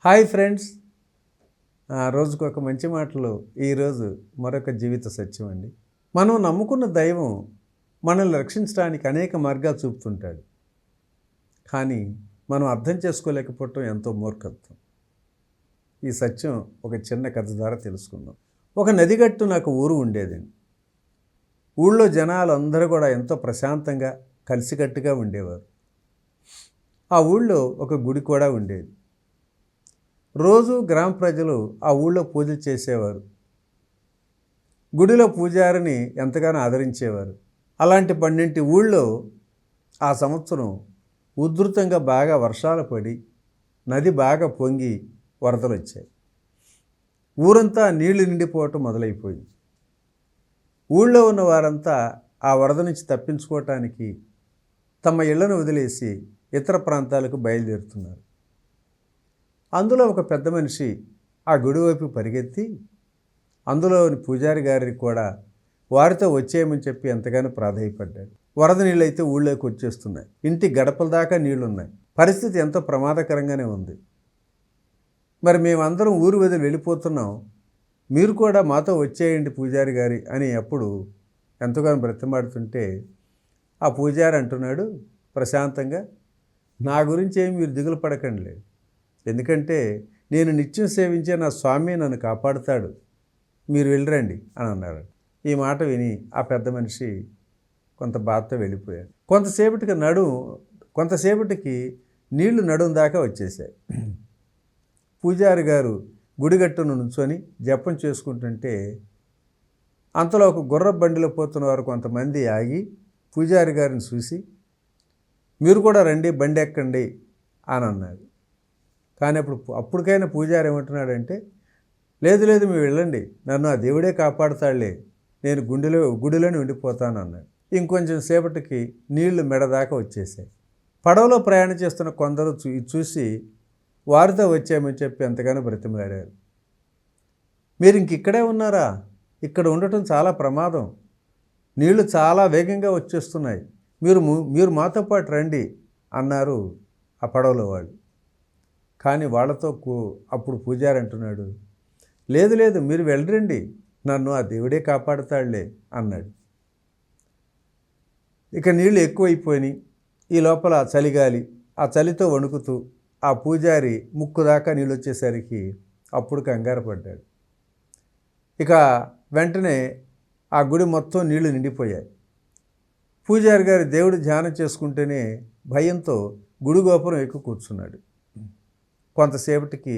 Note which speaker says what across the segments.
Speaker 1: Hi friends, రోజుకు ఒక మంచి మాటలు. ఈరోజు మరొక జీవిత సత్యం అండి. మనం నమ్ముకున్న దైవం మనల్ని రక్షించడానికి అనేక మార్గాలు చూపుతుంటాడు. కానీ మనం అర్థం చేసుకోలేకపోవటం ఎంతో మూర్ఖత్వం. ఈ సత్యం ఒక చిన్న కథ ద్వారా తెలుసుకుందాం. ఒక నదిగట్టు నాకు ఊరు ఉండేదండి. ఊళ్ళో జనాలు అందరూ కూడా ఎంతో ప్రశాంతంగా కలిసికట్టుగా ఉండేవారు. ఆ ఊళ్ళో ఒక గుడి కూడా ఉండేది. రోజు గ్రామ ప్రజలు ఆ ఊళ్ళో పూజలు చేసేవారు. గుడిలో పూజారిని ఎంతగానో ఆదరించేవారు. అలాంటి పన్నింటి ఊళ్ళో ఆ సంవత్సరం ఉధృతంగా బాగా వర్షాలు పడి నది బాగా పొంగి వరదలు వచ్చాయి. ఊరంతా నీళ్లు నిండిపోవటం మొదలైపోయింది. ఊళ్ళో ఉన్న వారంతా ఆ వరద నుంచి తప్పించుకోవటానికి తమ ఇళ్లను వదిలేసి ఇతర ప్రాంతాలకు బయలుదేరుతున్నారు. అందులో ఒక పెద్ద మనిషి ఆ గుడి వైపు పరిగెత్తి అందులోని పూజారి గారికి కూడా వారితో వచ్చేయమని చెప్పి ఎంతగానో ప్రాధేయపడ్డాడు. వరద నీళ్ళైతే ఊళ్ళోకి వచ్చేస్తున్నాయి. ఇంటి గడపల దాకా నీళ్లున్నాయి. పరిస్థితి ఎంతో ప్రమాదకరంగానే ఉంది. మరి మేమందరం ఊరు వదిలి వెళ్ళిపోతున్నాం, మీరు కూడా మాతో వచ్చేయండి పూజారి గారి అని అప్పుడు ఎంతగానో బ్రతిమాడుతుంటే ఆ పూజారి అంటున్నాడు ప్రశాంతంగా, నా గురించి ఏమి మీరు దిగులు పడకండి లేదు, ఎందుకంటే నేను నిత్యం సేవించే నా స్వామి నన్ను కాపాడుతాడు, మీరు వెళ్ళరండి అని అన్నారు. ఈ మాట విని ఆ పెద్ద మనిషి కొంత బాధతో వెళ్ళిపోయాడు. కొంతసేపటికి నీళ్లు నడుం దాకా వచ్చేసాయి. పూజారి గారు గుడిగట్టును నుంచొని జపం చేసుకుంటుంటే అంతలో ఒక గుర్ర బండిలో పోతున్న వారు కొంతమంది ఆగి పూజారి గారిని చూసి, మీరు కూడా రండి, బండి ఎక్కండి అని అన్నాడు. కానీ అప్పటికైనా పూజారి ఏమంటున్నాడంటే, లేదు లేదు మీరు వెళ్ళండి, నన్ను ఆ దేవుడే కాపాడుతాడులే, నేను గుడిలోనే ఉండిపోతాను అన్నాడు. ఇంకొంచెం సేపటికి నీళ్లు మెడదాకా వచ్చేసాయి. పడవలో ప్రయాణం చేస్తున్న కొందరు చూసి వారితో వచ్చామని చెప్పి ఎంతగానో బ్రతిమలాడారు. మీరు ఇక్కడే ఉన్నారా, ఇక్కడ ఉండటం చాలా ప్రమాదం, నీళ్లు చాలా వేగంగా వచ్చేస్తున్నాయి, మీరు మాతో పాటు రండి అన్నారు ఆ పడవలో వాళ్ళు. కానీ వాళ్ళతో అప్పుడు పూజారి అంటున్నాడు, లేదు లేదు మీరు వెళ్ళరండి, నన్ను ఆ దేవుడే కాపాడుతాడులే అన్నాడు. ఇక నీళ్ళు ఎక్కువైపోయినాయి. ఈ లోపల చలిగాలి, ఆ చలితో వణుకుతూ ఆ పూజారి ముక్కు దాకా నీళ్ళు వచ్చేసరికి అప్పుడు కంగారు పడ్డాడు. ఇక వెంటనే ఆ గుడి మొత్తం నీళ్లు నిండిపోయాయి. పూజారి గారి దేవుడు ధ్యానం చేసుకుంటేనే భయంతో గుడి గోపురం ఎక్కువ కూర్చున్నాడు. కొంతసేపటికి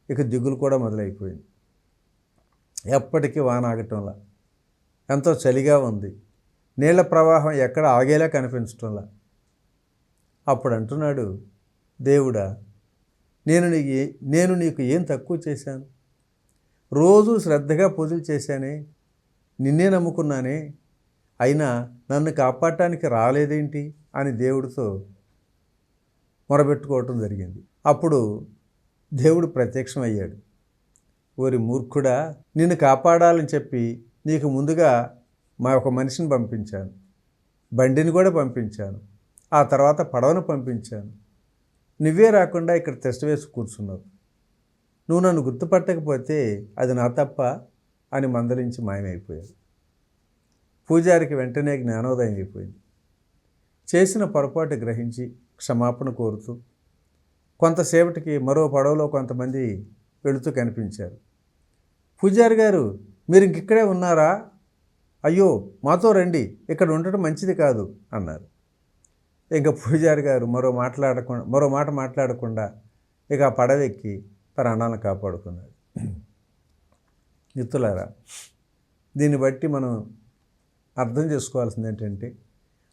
Speaker 1: ఇక దిగులు కూడా మొదలైపోయింది. ఎప్పటికీ వాన ఆగటంలా, ఎంతో చలిగా ఉంది, నీళ్ల ప్రవాహం ఎక్కడ ఆగేలా కనిపించటంలా. అప్పుడు అంటున్నాడు, దేవుడా, నేను నీకు ఏం తక్కువ చేశాను? రోజు శ్రద్ధగా పూజలు చేశానే, నిన్నే నమ్ముకున్నానే, అయినా నన్ను కాపాడటానికి రాలేదేంటి అని దేవుడితో మొరబెట్టుకోవటం జరిగింది. అప్పుడు దేవుడు ప్రత్యక్షమయ్యాడు. ఓరి మూర్ఖుడా, నిన్ను కాపాడాలని చెప్పి నీకు ముందుగా ఒక మనిషిని పంపించాను, బండిని కూడా పంపించాను, ఆ తర్వాత పడవను పంపించాను, నువ్వే రాకుండా ఇక్కడ తెస్ట వేసి కూర్చున్నావు, నువ్వు నన్ను గుర్తుపట్టకపోతే అది నా తప్ప అని మందలించి మాయమైపోయాడు. పూజారికి వెంటనే జ్ఞానోదయం అయిపోయింది. చేసిన పొరపాటు గ్రహించి క్షమాపణ కోరుతూ కొంతసేపటికి మరో పడవలో కొంతమంది వెళుతూ కనిపించారు. పూజారి గారు, మీరు ఇక్కడే ఉన్నారా? అయ్యో మాతో రండి, ఇక్కడ ఉండటం మంచిది కాదు అన్నారు. ఇంకా పూజారి గారు మరో మాట మాట్లాడకుండా ఇక ఆ పడవెక్కి ప్రాణాలను కాపాడుకున్నాడు. మిత్రులారా, దీన్ని బట్టి మనం అర్థం చేసుకోవాల్సింది ఏంటంటే,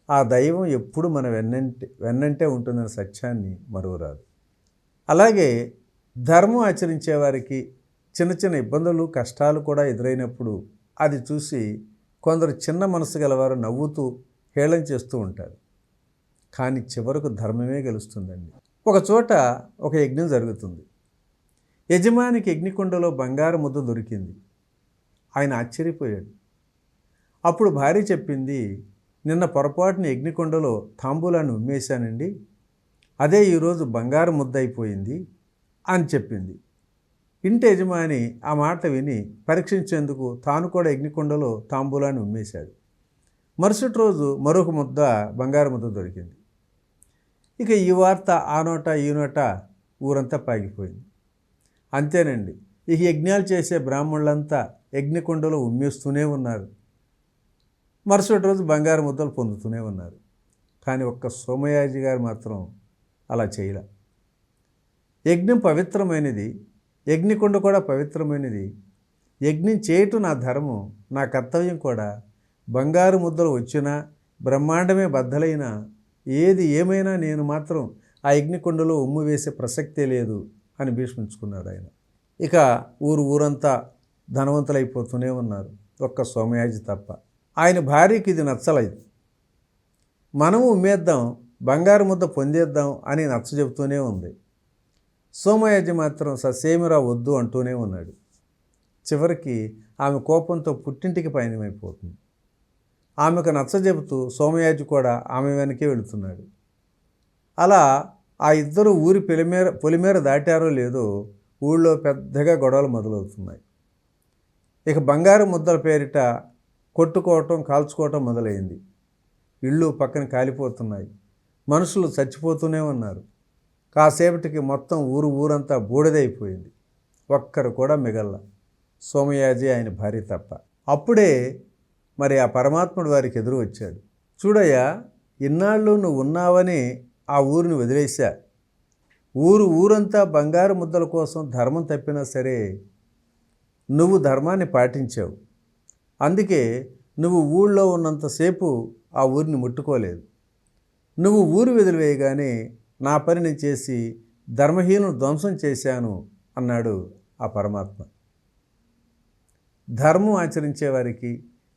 Speaker 1: ఆ దైవం ఎప్పుడు మన వెన్నంటే ఉంటుందనే సత్యాన్ని మరువరాదు. అలాగే ధర్మం ఆచరించే వారికి చిన్న చిన్న ఇబ్బందులు కష్టాలు కూడా ఎదురైనప్పుడు అది చూసి కొందరు చిన్న మనసు గలవారు నవ్వుతూ హేళన చేస్తూ ఉంటారు. కానీ చివరకు ధర్మమే గెలుస్తుందండి. ఒక చోట ఒక యజ్ఞం జరుగుతుంది. యజమానికి యజ్ఞకుండలో బంగారు ముద్ద దొరికింది. ఆయన ఆశ్చర్యపోయాడు. అప్పుడు భార్య చెప్పింది, నిన్న పొరపాటున యజ్ఞకుండలో తాంబూలాన్ని ఉమ్మేశానండి, అదే ఈరోజు బంగారు ముద్ద అయిపోయింది, అని చెప్పింది. ఇంటి యజమాని ఆ మాట విని పరీక్షించేందుకు తాను కూడా అగ్నికుండలో తాంబూలాన్ని ఉమ్మేశాడు. మరుసటి రోజు మరొక ముద్ద బంగారు ముద్ద దొరికింది. ఇక ఈ వార్త ఆ నోట ఈ నోట ఊరంతా పాగిపోయింది. అంతేనండి, ఇక యజ్ఞాలు చేసే బ్రాహ్మణులంతా యజ్ఞకుండలో ఉమ్మేస్తూనే ఉన్నారు. మరుసటి రోజు బంగారు ముద్దలు పొందుతూనే ఉన్నారు. కానీ ఒక్క సోమయాజి గారు మాత్రం అలా చేయలే. యజ్ఞం పవిత్రమైనది, యజ్ఞకుండ కూడా పవిత్రమైనది. యజ్ఞం చేయటం నా ధర్మం, నా కర్తవ్యం కూడా. బంగారు ముద్దలు వచ్చినా, బ్రహ్మాండమే బద్దలైనా, ఏది ఏమైనా నేను మాత్రం ఆ యజ్ఞకుండలో ఉమ్ము వేసే ప్రసక్తే లేదు అని భీష్మించుకున్నాడు ఆయన. ఇక ఊరంతా ధనవంతులైపోతూనే ఉన్నారు, ఒక్క సోమయాజి తప్ప. ఆయన భార్యకి ఇది నచ్చలేదు. మనము ఉమ్మేద్దాం, బంగారు ముద్ద పొందేద్దాం అని నచ్చ చెబుతూనే ఉంది. సోమయాజి మాత్రం ససేమిరా వద్దు అంటూనే ఉన్నాడు. చివరికి ఆమె కోపంతో పుట్టింటికి పయనమైపోతుంది. ఆమెకు నచ్చజెబుతూ సోమయాజి కూడా ఆమె వెనకే వెళుతున్నాడు. అలా ఆ ఇద్దరు ఊరి పొలిమేర దాటారో లేదో ఊళ్ళో పెద్దగా గొడవలు మొదలవుతున్నాయి. ఇక బంగారు ముద్దల పేరిట కొట్టుకోవటం, కాల్చుకోవటం మొదలైంది. ఇళ్ళు పక్కన కాలిపోతున్నాయి, మనుషులు చచ్చిపోతూనే ఉన్నారు. కాసేపటికి మొత్తం ఊరంతా బూడిదైపోయింది. ఒక్కరు కూడా మిగల్ల, సోమయాజి ఆయన భార్య తప్ప. అప్పుడే మరి ఆ పరమాత్ముడు వారికి ఎదురు వచ్చాడు. చూడయ్యా, ఇన్నాళ్ళు నువ్వు ఉన్నావని ఆ ఊరిని వదిలేశా. ఊరంతా బంగారు ముద్దల కోసం ధర్మం తప్పినా సరే నువ్వు ధర్మాన్ని పాటించావు. అందుకే నువ్వు ఊళ్ళో ఉన్నంతసేపు ఆ ఊరిని ముట్టుకోలేదు. నువ్వు ఊరు వదిలివేయగానే నా పనిని చేసి ధర్మహీనును ధ్వంసం చేశాను అన్నాడు ఆ పరమాత్మ. ధర్మం ఆచరించే వారికి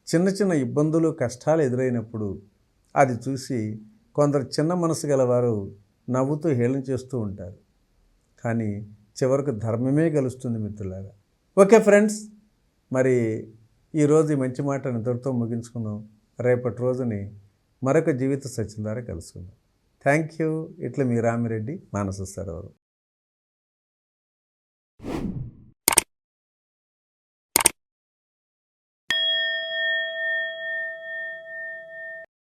Speaker 1: చిన్న చిన్న ఇబ్బందులు, కష్టాలు ఎదురైనప్పుడు అది చూసి కొందరు చిన్న మనసు గలవారు నవ్వుతూ హేళన చేస్తూ ఉంటారు. కానీ చివరకు ధర్మమే గెలుస్తుంది మిత్రులారా. ఓకే ఫ్రెండ్స్, మరి ఈరోజు ఈ మంచి మాట ఇంతటితో ముగించుకుందాం. రేపటి రోజుని మరొక జీవిత సత్యం ద్వారా కలుసుకుందాం. Thank you. ఇట్లా మీ రామిరెడ్డి, మానస సరోవరం.